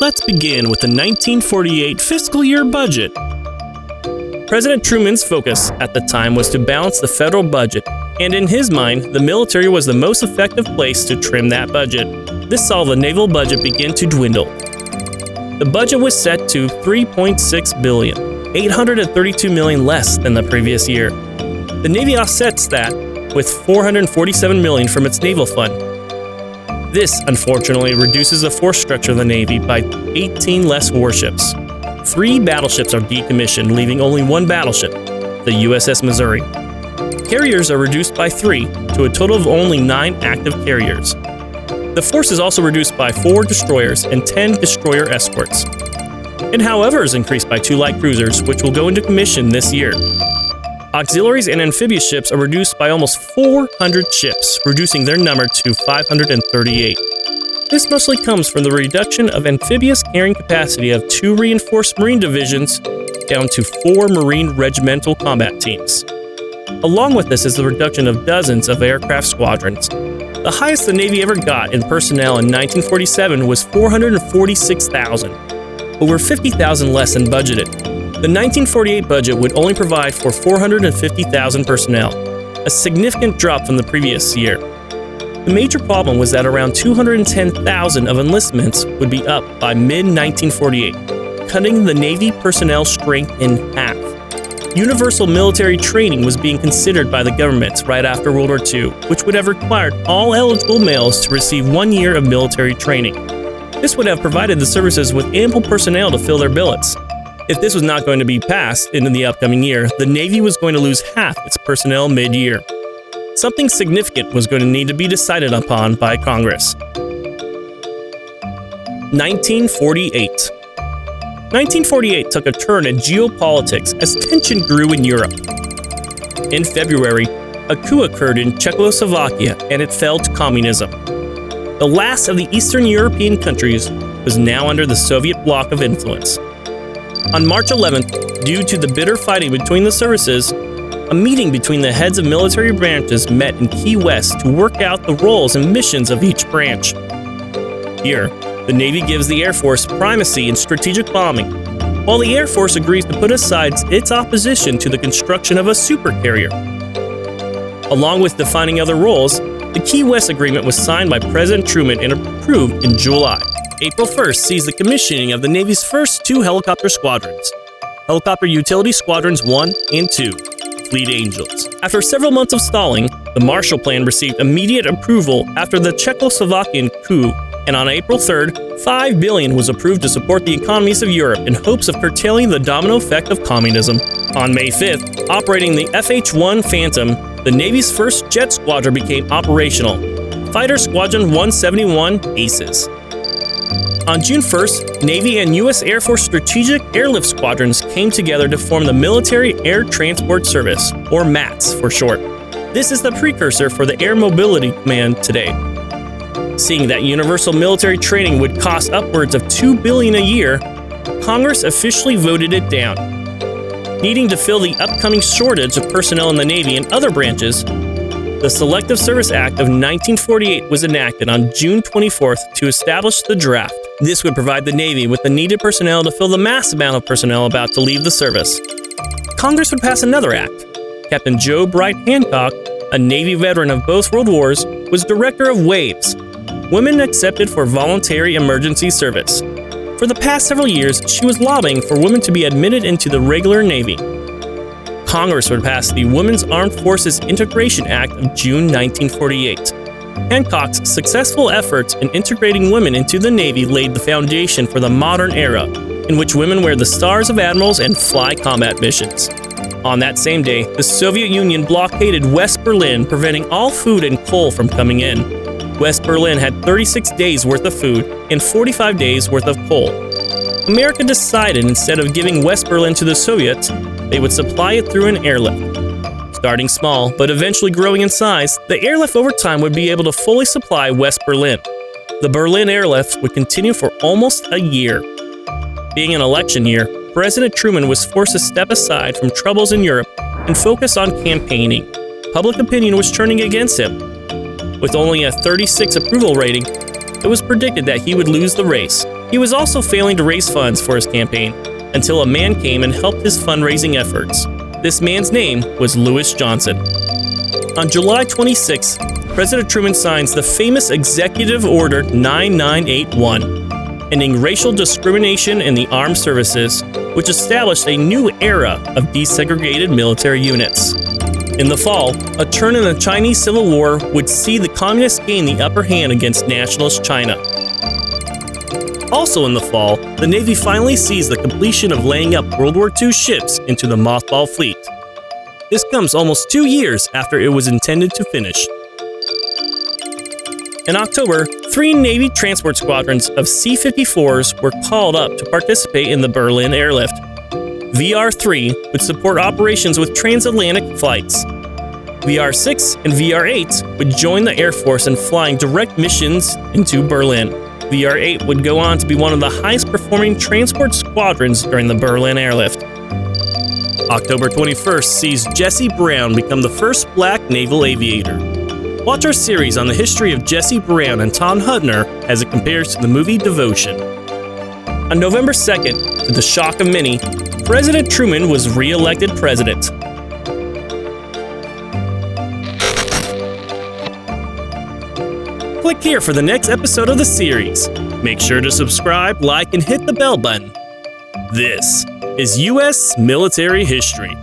Let's begin with the 1948 fiscal year budget. President Truman's focus at the time was to balance the federal budget, and in his mind, the military was the most effective place to trim that budget. This saw the naval budget begin to dwindle. The budget was set to $3.6 billion, $832 million less than the previous year. The Navy offsets that with $447 million from its naval fund. This, unfortunately, reduces the force structure of the Navy by 18 less warships. 3 battleships are decommissioned, leaving only 1 battleship, the USS Missouri. Carriers are reduced by 3 to a total of only 9 active carriers. The force is also reduced by 4 destroyers and 10 destroyer escorts. It, however, is increased by 2 light cruisers, which will go into commission this year. Auxiliaries and amphibious ships are reduced by almost 400 ships, reducing their number to 538. This mostly comes from the reduction of amphibious carrying capacity of 2 reinforced Marine divisions down to 4 Marine regimental combat teams. Along with this is the reduction of dozens of aircraft squadrons. The highest the Navy ever got in personnel in 1947 was 446,000, over 50,000 less than budgeted. The 1948 budget would only provide for 450,000 personnel, a significant drop from the previous year. The major problem was that around 210,000 of enlistments would be up by mid-1948, cutting the Navy personnel strength in half. Universal military training was being considered by the government right after World War II, which would have required all eligible males to receive 1 year of military training. This would have provided the services with ample personnel to fill their billets. If this was not going to be passed in the upcoming year, the Navy was going to lose half its personnel mid-year. Something significant was going to need to be decided upon by Congress. 1948. 1948 took a turn in geopolitics as tension grew in Europe. In February, a coup occurred in Czechoslovakia and it fell to communism. The last of the Eastern European countries was now under the Soviet bloc of influence. On March 11th, due to the bitter fighting between the services, a meeting between the heads of military branches met in Key West to work out the roles and missions of each branch. Here, the Navy gives the Air Force primacy in strategic bombing, while the Air Force agrees to put aside its opposition to the construction of a supercarrier. Along with defining other roles, the Key West Agreement was signed by President Truman and approved in July. April 1st sees the commissioning of the Navy's first 2 helicopter squadrons, Helicopter Utility Squadrons 1 and 2, Fleet Angels. After several months of stalling, the Marshall Plan received immediate approval after the Czechoslovakian coup, and on April 3rd, $5 billion was approved to support the economies of Europe in hopes of curtailing the domino effect of communism. On May 5th, operating the FH-1 Phantom, the Navy's first jet squadron became operational, Fighter Squadron 171 ACES. On June 1st, Navy and U.S. Air Force Strategic Airlift Squadrons came together to form the Military Air Transport Service, or MATS for short. This is the precursor for the Air Mobility Command today. Seeing that universal military training would cost upwards of $2 billion a year, Congress officially voted it down. Needing to fill the upcoming shortage of personnel in the Navy and other branches, the Selective Service Act of 1948 was enacted on June 24th to establish the draft. This would provide the Navy with the needed personnel to fill the mass amount of personnel about to leave the service. Congress would pass another act. Captain Joe Bright Hancock, a Navy veteran of both World Wars, was director of WAVES, Women Accepted for Voluntary Emergency Service. For the past several years, she was lobbying for women to be admitted into the regular Navy. Congress would pass the Women's Armed Forces Integration Act of June 1948. Hancock's successful efforts in integrating women into the Navy laid the foundation for the modern era, in which women wear the stars of admirals and fly combat missions. On that same day, the Soviet Union blockaded West Berlin, preventing all food and coal from coming in. West Berlin had 36 days worth of food and 45 days worth of coal. America decided instead of giving West Berlin to the Soviets, they would supply it through an airlift. Starting small, but eventually growing in size, the airlift over time would be able to fully supply West Berlin. The Berlin airlift would continue for almost a year. Being an election year, President Truman was forced to step aside from troubles in Europe and focus on campaigning. Public opinion was turning against him. With only a 36 approval rating, it was predicted that he would lose the race. He was also failing to raise funds for his campaign until a man came and helped his fundraising efforts. This man's name was Lewis Johnson. On July 26, President Truman signs the famous Executive Order 9981, ending racial discrimination in the armed services, which established a new era of desegregated military units. In the fall, a turn in the Chinese Civil War would see the communists gain the upper hand against nationalist China. Also in the fall, the Navy finally sees the completion of laying up World War II ships into the mothball fleet. This comes almost 2 years after it was intended to finish. In October, 3 Navy transport squadrons of C-54s were called up to participate in the Berlin airlift. VR-3 would support operations with transatlantic flights. VR-6 and VR-8 would join the Air Force in flying direct missions into Berlin. VR-8 would go on to be one of the highest performing transport squadrons during the Berlin airlift. October 21st sees Jesse Brown become the first black naval aviator. Watch our series on the history of Jesse Brown and Tom Hutner as it compares to the movie Devotion. On November 2nd, to the shock of many, President Truman was re-elected president. Click here for the next episode of the series. Make sure to subscribe, like, and hit the bell button. This is U.S. Military History.